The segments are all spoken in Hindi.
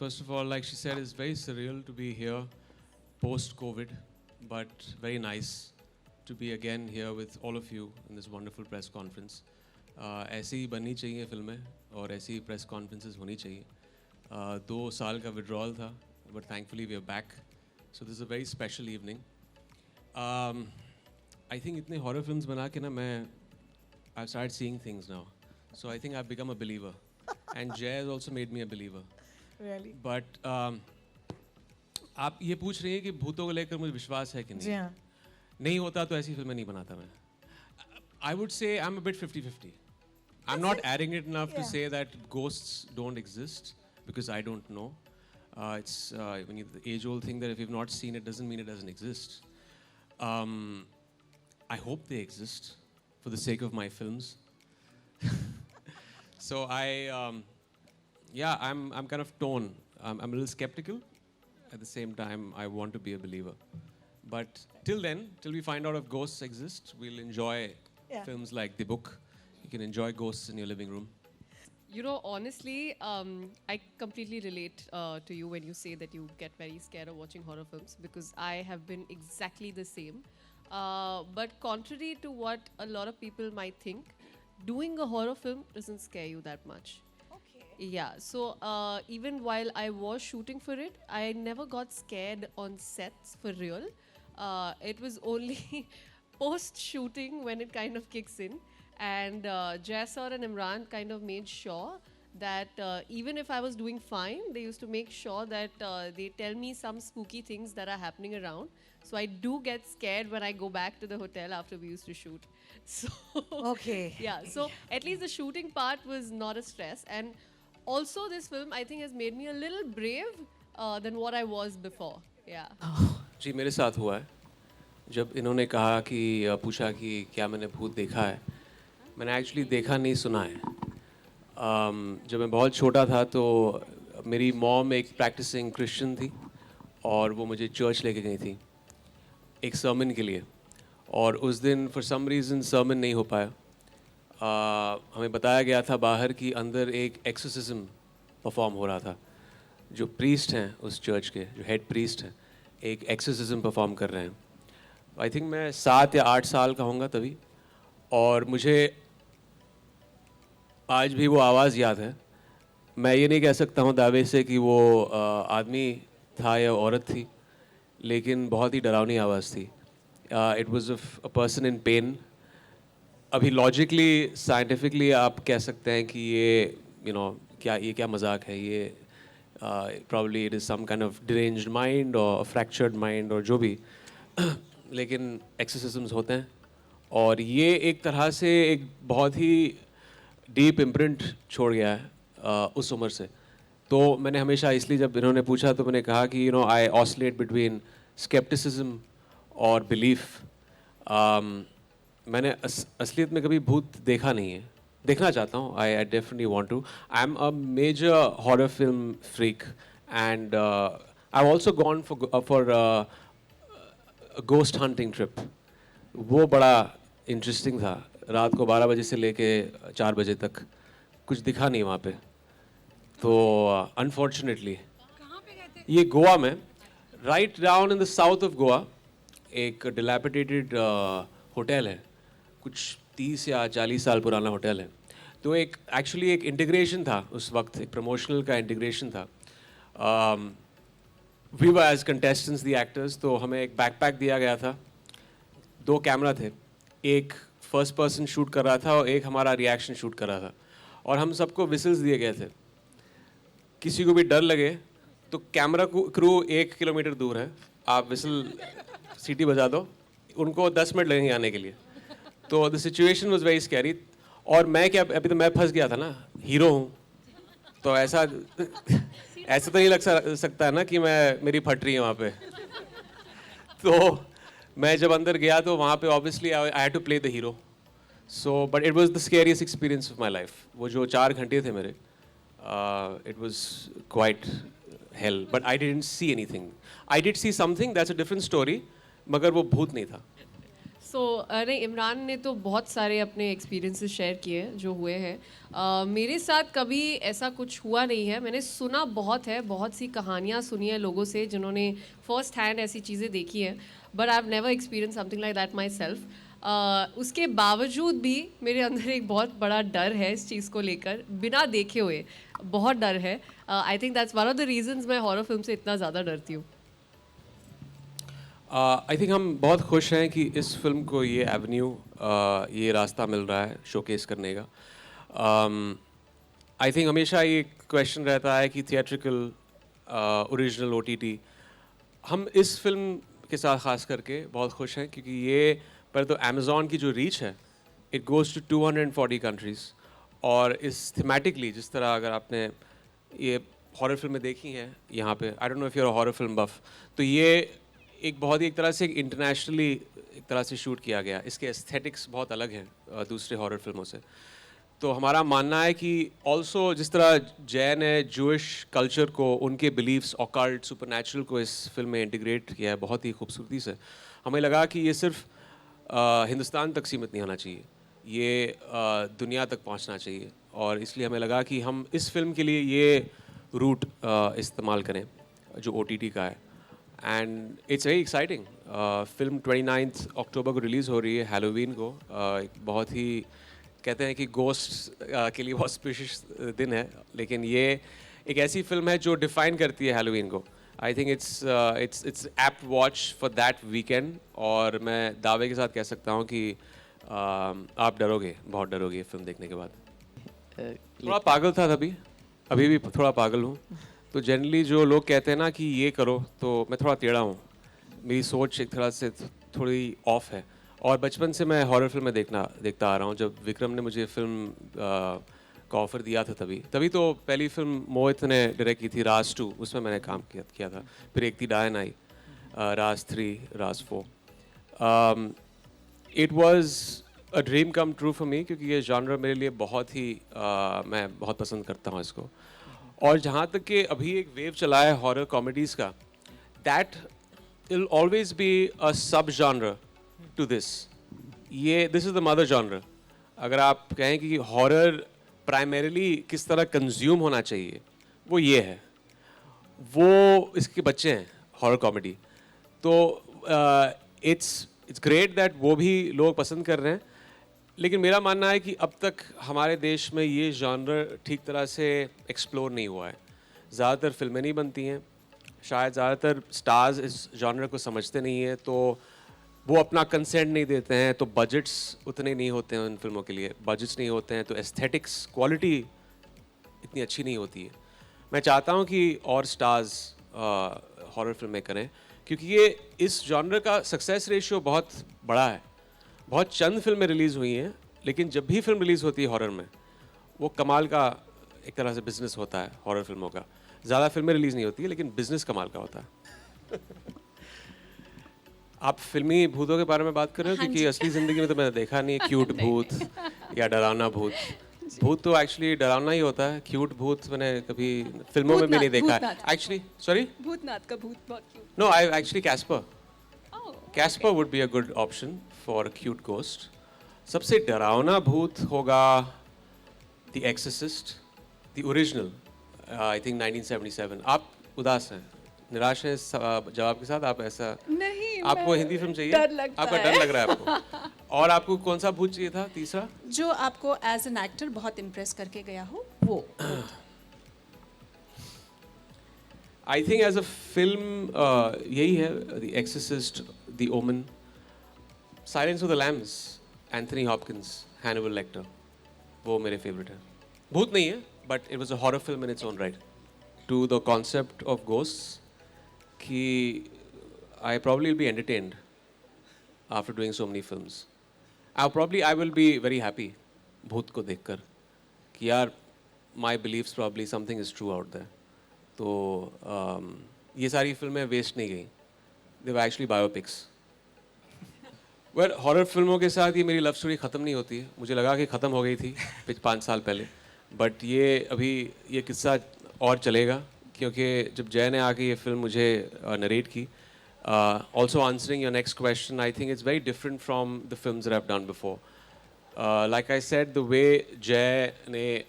First of all, like she said, it's very surreal to be here post-COVID, but very nice to be again here with all of you in this wonderful press conference. ऐसे ही बननी चाहिए फिल्में और ऐसी ही press conferences होनी चाहिए. 2 साल का withdrawal था, but thankfully we are back. So this is a very special evening. I think इतने horror films बना के ना I've started seeing things now. So I think I've become a believer. And Jay has also made me a believer. Really? But आप ये पूछ रही हैं कि भूतों को लेकर मुझे विश्वास है कि नहीं? जी हाँ. नहीं होता तो ऐसी फिल्में नहीं बनाता मैं. I would say I'm a bit 50-50. I'm not arrogant enough to say that ghosts don't exist because I don't know. It's the age-old thing that if you've not seen it doesn't mean it doesn't exist. I hope they exist for the sake of my films. So I'm kind of torn. I'm a little skeptical. At the same time, I want to be a believer. But till then, till we find out if ghosts exist, we'll enjoy films like The Book. You can enjoy ghosts in your living room. You know, honestly, I completely relate to you when you say that you get very scared of watching horror films because I have been exactly the same. But contrary to what a lot of people might think, doing a horror film doesn't scare you that much. Okay. Yeah, so even while I was shooting for it, I never got scared on sets for real. It was only post-shooting when it kind of kicks in. And Jaisar and Imran kind of made sure that even if I was doing fine, they used to make sure that they tell me some spooky things that are happening around. So I do get scared when I go back to the hotel after we used to shoot. So Okay. yeah, so at least the shooting part was not a stress. And also this film, I think, has made me a little brave than what I was before. Yeah. जी मेरे साथ हुआ है. जब इन्होंने कहा कि पूछा कि क्या मैंने भूत देखा है, मैंने एक्चुअली देखा नहीं सुना है. जब मैं बहुत छोटा था तो मेरी मॉम एक प्रैक्टिसिंग क्रिश्चियन थी और वो मुझे चर्च लेके गई थी एक सर्मन के लिए. और उस दिन फॉर सम रीज़न सर्मन नहीं हो पाया. हमें बताया गया था बाहर कि अंदर एक एक्सोसिज्म परफॉर्म हो रहा था. जो प्रीस्ट हैं उस चर्च के, जो हेड प्रीस्ट हैं, एक एक्सोसिज्म परफॉर्म कर रहे हैं. आई थिंक मैं 7 या 8 साल का होऊंगा तभी. और मुझे आज भी वो आवाज़ याद है. मैं ये नहीं कह सकता हूँ दावे से कि वो आदमी था या औरत थी, लेकिन बहुत ही डरावनी आवाज़ थी. It was a person in pen. अभी लॉजिकली साइंटिफिकली आप कह सकते हैं कि ये क्या मजाक है, ये probably it is some kind of deranged mind और फ्रैक्चर्ड माइंड और जो भी. लेकिन एक्सोसिज्म्स होते हैं और ये एक तरह से एक बहुत ही डीप इम्प्रिंट छोड़ गया है उस उम्र से. तो मैंने हमेशा, इसलिए जब इन्होंने पूछा तो मैंने कहा कि आई ऑसिलेट बिटवीन स्केप्टिसिज्म और बिलीफ. मैंने असलियत में कभी भूत देखा नहीं है. देखना चाहता हूँ. I definitely want to. I am a major horror film freak and I have also gone for ghost hunting trip. वो बड़ा इंटरेस्टिंग था. रात को 12 बजे से लेके 4 बजे तक कुछ दिखा नहीं वहाँ पे. तो अनफॉर्चुनेटली ये गोवा में, write down in the south of Goa, एक डिलैपिडेटेड होटल है. कुछ 30 या 40 साल पुराना होटल है. तो एक एक्चुअली एक इंटीग्रेशन था उस वक्त, एक प्रमोशनल का इंटीग्रेशन था. We were as contestants the actors. तो हमें एक बैकपैक दिया गया था. 2 कैमरा थे. एक फर्स्ट पर्सन शूट कर रहा था और एक हमारा रिएक्शन शूट कर रहा था. और हम सबको विसल्स दिए गए थे. किसी को भी डर लगे तो कैमरा क्रू 1 किलोमीटर दूर है, आप विसल सीटी बजा दो, उनको 10 मिनट लगेंगे आने के लिए. तो the situation was very scary. और मैं क्या, अभी तो मैं फंस गया था ना, हीरो हूँ. तो ऐसा तो नहीं लग सकता है ना कि मेरी फट रही है वहाँ पे. तो मैं जब अंदर गया तो वहाँ पे obviously I had to play the hero. So but it was the scariest experience of my life. वो जो 4 घंटे थे मेरे, it was quite hell. But I didn't see anything. I did see something, that's a different story. मगर वो भूत नहीं था. सो नहीं, इमरान ने तो बहुत सारे अपने एक्सपीरियंसेस शेयर किए हैं जो हुए हैं। मेरे साथ कभी ऐसा कुछ हुआ नहीं है। मैंने सुना बहुत है, बहुत सी कहानियाँ सुनी है लोगों से जिन्होंने फर्स्ट हैंड ऐसी चीज़ें देखी हैं, but I have never experience something like that my self. उसके बावजूद भी मेरे अंदर एक बहुत बड़ा डर है इस चीज़ को लेकर, बिना देखे हुए बहुत डर है। I think that's one of the reasons मैं हॉरर फिल्म से इतना ज़्यादा डरती हूँ। आई थिंक हम बहुत खुश हैं कि इस फिल्म को ये एवेन्यू, ये रास्ता मिल रहा है शोकेस करने का। आई थिंक हमेशा ये क्वेश्चन रहता है कि थिएट्रिकल, ओरिजिनल, OTT। हम इस फिल्म के साथ ख़ास करके बहुत खुश हैं क्योंकि ये पर तो अमेज़ॉन की जो रीच है, इट गोज़ टू 240 कंट्रीज़। और इस थीमेटिकली जिस तरह अगर आपने ये हॉरर फिल्में देखी हैं यहाँ पे, I don't know if you are a horror film buff, तो ये एक बहुत ही एक तरह से इंटरनेशनली एक तरह से शूट किया गया। इसके एस्थेटिक्स बहुत अलग हैं दूसरे हॉरर फिल्मों से। तो हमारा मानना है कि ऑल्सो जिस तरह जैन ने जूइश कल्चर को, उनके बिलीव्स, ऑकल्ट, सुपरनैचुरल को इस फिल्म में इंटीग्रेट किया है बहुत ही खूबसूरती से। हमें लगा कि ये सिर्फ हिंदुस्तान तक सीमित नहीं होना चाहिए, ये दुनिया तक पहुंचना चाहिए। और इसलिए हमें लगा कि हम इस फिल्म के लिए ये रूट इस्तेमाल करें जो OTT का है। And it's very exciting. Film 29 अक्टूबर को रिलीज़ हो रही है, हैलोवीन को। एक बहुत ही कहते हैं कि गोस्ट के लिए बहुत स्पेशस दिन है, लेकिन ये एक ऐसी फिल्म है जो डिफाइन करती है हैलोवीन को। I think it's apt watch for that weekend. और मैं दावे के साथ कह सकता हूँ कि आप डरोगे, बहुत डरोगे ये फिल्म देखने के बाद। थोड़ा पागल था तभी, अभी भी थोड़ा पागल हूँ। तो जनरली जो लोग कहते हैं ना कि ये करो, तो मैं थोड़ा टेढ़ा हूँ, मेरी सोच एक तरह से थोड़ी ऑफ है। और बचपन से मैं हॉरर फिल्में देखता आ रहा हूँ। जब विक्रम ने मुझे फिल्म का ऑफ़र दिया था तभी तो पहली फिल्म मोहित ने डायरेक्ट की थी, राज 2, उसमें मैंने काम किया था। फिर एक थी डायन आई, राज 3, राज 4। It was a dream come true for me क्योंकि ये जॉनर मेरे लिए बहुत ही मैं बहुत पसंद करता हूँ इसको। और जहाँ तक कि अभी एक वेव चला है हॉरर कॉमेडीज़ का, that will always be a sub genre to this is the mother genre. अगर आप कहें कि हॉरर प्राइमरीली किस तरह कंज्यूम होना चाहिए, वो ये है, वो इसके बच्चे हैं हॉरर कॉमेडी। तो इट्स ग्रेट दैट वो भी लोग पसंद कर रहे हैं। लेकिन मेरा मानना है कि अब तक हमारे देश में ये जॉनर ठीक तरह से एक्सप्लोर नहीं हुआ है। ज़्यादातर फिल्में नहीं बनती हैं, शायद ज़्यादातर स्टार्स इस जॉनर को समझते नहीं हैं, तो वो अपना कंसेंट नहीं देते हैं, तो बजट्स उतने नहीं होते हैं उन फिल्मों के लिए। बजट्स नहीं होते हैं तो एस्थेटिक्स, क्वालिटी इतनी अच्छी नहीं होती है। मैं चाहता हूँ कि और स्टार्स हॉरर फिल्में करें क्योंकि ये इस जॉनर का सक्सेस रेशियो बहुत बड़ा है। बहुत चंद फिल्में रिलीज़ हुई हैं, लेकिन जब भी फिल्म रिलीज़ होती है हॉरर में, वो कमाल का एक तरह से बिजनेस होता है हॉरर फिल्मों का। ज़्यादा फिल्में रिलीज़ नहीं होती है, लेकिन बिजनेस कमाल का होता है। आप फिल्मी भूतों के बारे में बात कर रहे हो क्योंकि असली ज़िंदगी में तो मैंने देखा नहीं है क्यूट भूत या डरावना भूत। भूत तो एक्चुअली डरावना ही होता है, क्यूट भूत मैंने कभी फिल्मों में भी नहीं देखा है एक्चुअली। सॉरी, भूतनाथ का भूत बहुत cute. No, I actually Casper would be a good option for a cute ghost. सबसे डरावना भूत होगा the Exorcist, the original, I think 1977। आप उदास हैं, निराश हैं इस जवाब के साथ? आप ऐसा नहीं, आपको हिंदी फिल्म चाहिए? डर लगता आपका डर लग रहा है आपको। और आपको कौन सा भूत चाहिए था तीसरा? जो आपको एज एन एक्टर बहुत इम्प्रेस करके गया हो वो। I think as a film यही है, the Exorcist, the Omen, Silence of the Lambs, Anthony Hopkins, Hannibal Lecter, वो मेरे फेवरेट है। भूत नहीं है, but it was a horror film in its own right. To the concept of ghosts कि I probably will be entertained after doing so many films. I will be very happy भूत को देखकर कि यार my beliefs probably something is true out there. तो ये सारी फिल्में वेस्ट नहीं गई, they were actually biopics. Well, horror फिल्मों के साथ ये मेरी लव स्टोरी ख़त्म नहीं होती है। मुझे लगा कि ख़त्म हो गई थी 5 साल पहले, बट ये किस्सा और चलेगा क्योंकि जब जय ने आके ये फिल्म मुझे नरेट की, Also answering your next question, I think it's very different from the films that I've done before. Like I said, the way जय ने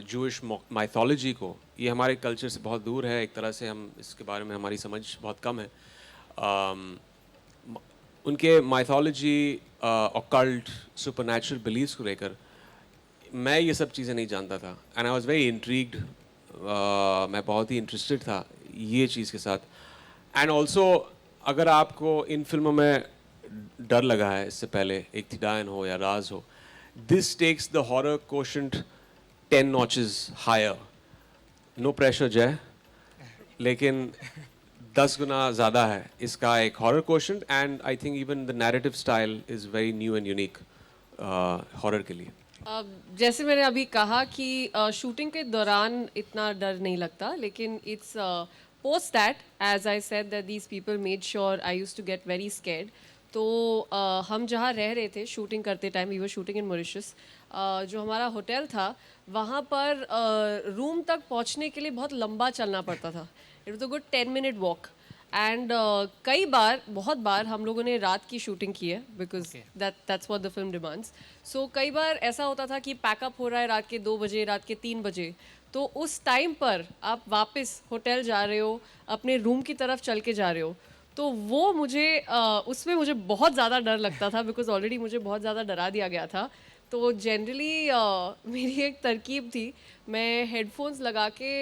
Jewish mythology को, ये हमारे culture से बहुत दूर है, एक तरह से हम इसके बारे में हमारी समझ बहुत कम है. उनके mythology, occult, supernatural beliefs को लेकर मैं ये सब चीज़ें नहीं जानता था. And I was very intrigued. मैं बहुत ही interested था ये चीज़ के साथ. And also अगर आपको इन फिल्मों में डर लगा है इससे पहले, एक थी डायन हो या राज हो, this takes the horror quotient 10 notches higher. No pressure जय, लेकिन 10 गुना ज़्यादा है इसका एक horror quotient, and I think even the narrative style is very new and unique horror के लिए. जैसे मैंने अभी कहा कि शूटिंग के दौरान इतना डर नहीं लगता, लेकिन it's post that, as I said that these people made sure I used to get very scared. तो हम जहाँ रह रहे थे शूटिंग करते time, we were shooting in Mauritius, जो हमारा होटल था वहाँ पर रूम तक पहुँचने के लिए बहुत लंबा चलना पड़ता था. It was a good 10-minute walk. And कई बार, बहुत बार हम लोगों ने रात की शूटिंग की है, because that's what the film demands. So कई बार ऐसा होता था कि पैकअप हो रहा है रात के 2 बजे, रात के 3 बजे, तो उस टाइम पर आप वापस होटल जा रहे हो, अपने रूम की तरफ चल के जा रहे हो, तो वो मुझे उसमें मुझे बहुत ज़्यादा डर लगता था, बिकॉज ऑलरेडी मुझे बहुत ज़्यादा डरा दिया गया था. तो जनरली मेरी एक तरकीब थी, मैं हेडफोन्स लगा के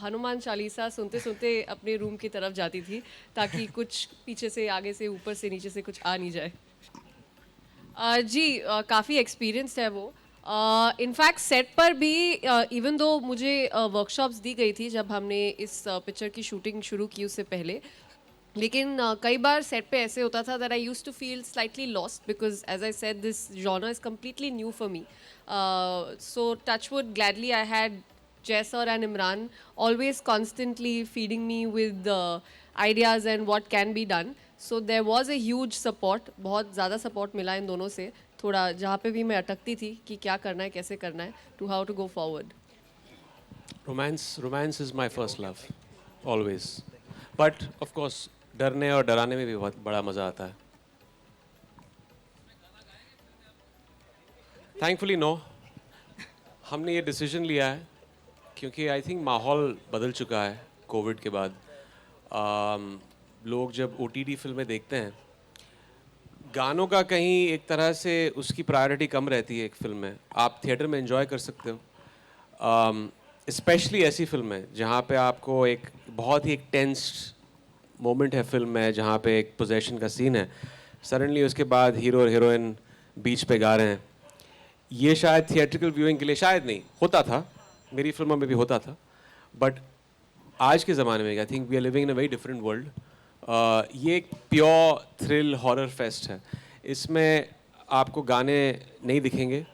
हनुमान चालीसा सुनते सुनते अपने रूम की तरफ जाती थी, ताकि कुछ पीछे से, आगे से, ऊपर से, नीचे से कुछ आ नहीं जाए. जी, काफ़ी एक्सपीरियंस है वो. इनफैक्ट सेट पर भी इवन दो मुझे वर्कशॉप्स दी गई थी जब हमने इस पिक्चर की शूटिंग शुरू की उससे पहले, लेकिन कई बार सेट पे ऐसे होता था that I used to feel slightly lost because as I said this genre is completely new for me. So touchwood, gladly I had Jay sir and Imran always constantly feeding me with ideas and what can be done. So there was a huge support, बहुत ज़्यादा support मिला इन दोनों से. थोड़ा जहाँ पे भी मैं अटकती थी कि क्या करना है, कैसे करना है, to how to go forward. Romance is my first love, always. But of course डरने और डराने में भी बहुत बड़ा मज़ा आता है. Thankfully no, हमने ये डिसीजन लिया है क्योंकि आई थिंक माहौल बदल चुका है कोविड के बाद. लोग जब OTT फिल्में देखते हैं, गानों का कहीं एक तरह से उसकी प्रायोरिटी कम रहती है एक फिल्म में. आप थिएटर में एंजॉय कर सकते हो, स्पेशली ऐसी फिल्में जहाँ पे आपको एक बहुत ही एक टेंस्ड मोमेंट है फिल्म में, जहाँ पे एक पोजेशन का सीन है, सडनली उसके बाद हीरो और हीरोइन बीच पे गा रहे हैं. ये शायद थिएट्रिकल व्यूइंग के लिए शायद नहीं होता था, मेरी फिल्मों में भी होता था, बट आज के ज़माने में I think we are living in a very different world. ये एक प्योर थ्रिल हॉरर फेस्ट है. इसमें आपको गाने नहीं दिखेंगे,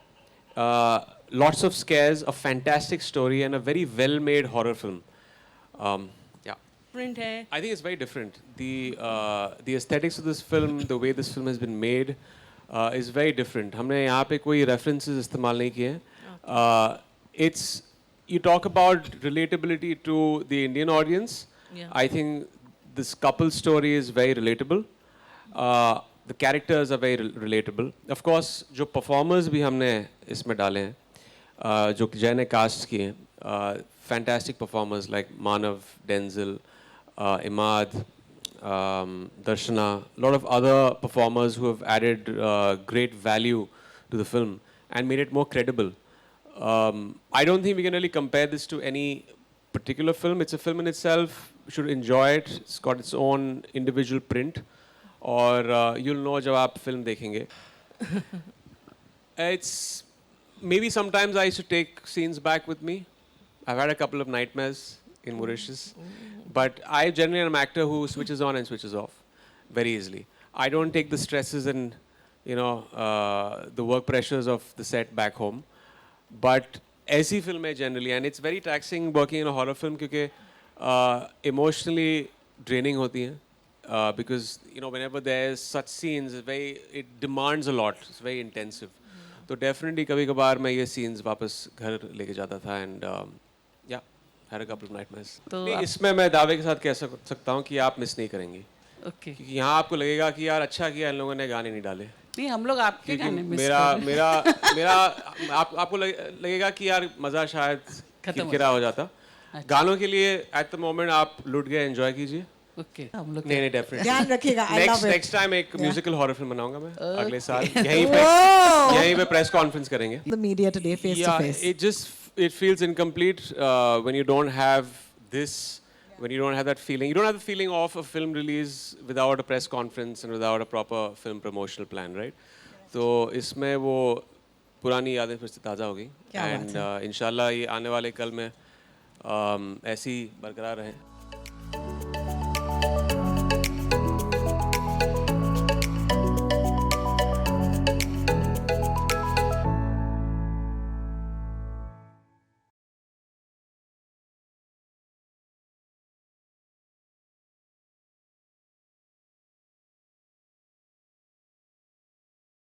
lots of scares, a fantastic story and a very well made horror film. Different है. I think it's very different. The aesthetics of this film, the way this film has been made, is very different. हमने यहाँ पे कोई references इस्तेमाल नहीं किए. It's you talk about relatability to the Indian audience. Yeah. I think this couple story is very relatable. The characters are very relatable. Of course, जो performers भी हमने इसमें डाले हैं, जो जय ने cast किए हैं, fantastic performers like Manav, Denzel, Imad, Darshana, a lot of other performers who have added great value to the film and made it more credible. I don't think we can really compare this to any particular film. It's a film in itself. You should enjoy it. It's got its own individual print. और you'll know जब आप film देखेंगे. It's maybe sometimes I used to take scenes back with me. I've had a couple of nightmares in Mauritius, but I generally am an actor who switches on and switches off very easily. I don't take the stresses and the work pressures of the set back home. But ऐसी फिल्में generally, and it's very taxing working in a horror film क्योंकि emotionally draining होती हैं, because whenever there's such scenes, it demands a lot. It's very intensive. तो definitely कभी-कभार मैं ये scenes वापस घर लेके जाता था and yeah, had a couple of nightmares. तो नहीं, इसमें मैं दावे के साथ कह सकता हूँ कि आप मिस नहीं करेंगी. ओके क्योंकि यहाँ आपको लगेगा कि यार अच्छा किया इन लोगों ने गाने नहीं डाले, नहीं हम लोग आपके क्योंकि गाने मिस मेरा कर रहे हैं। मेरा मेरा आपको लगेगा कि यार मज़ा शायद खत्म हो किरकिरा हो जाता। गानों के लिए एट द मोमेंट आप लुट गए, एंजॉय कीजिए। ओके हम लोग नहीं नहीं डेफिनेटली ध्यान रखिएगा, I love it. Next time एक म्यूजिकल हॉरर फिल्म बनाऊंगा मैं अगले साल, Whoa! यहीं पे प्रेस कॉन्फ्रेंस करेंगे। The media today, face to face. It feels incomplete when you don't have this, when you don't have that feeling. You don't have the feeling of a film release without a press conference and without a proper film promotional plan, right? तो इसमें वो पुरानी यादें फिर से ताज़ा हो गई क्या बात and इंशाल्लाह ये आने वाले कल में ऐसी बरकरार रहें।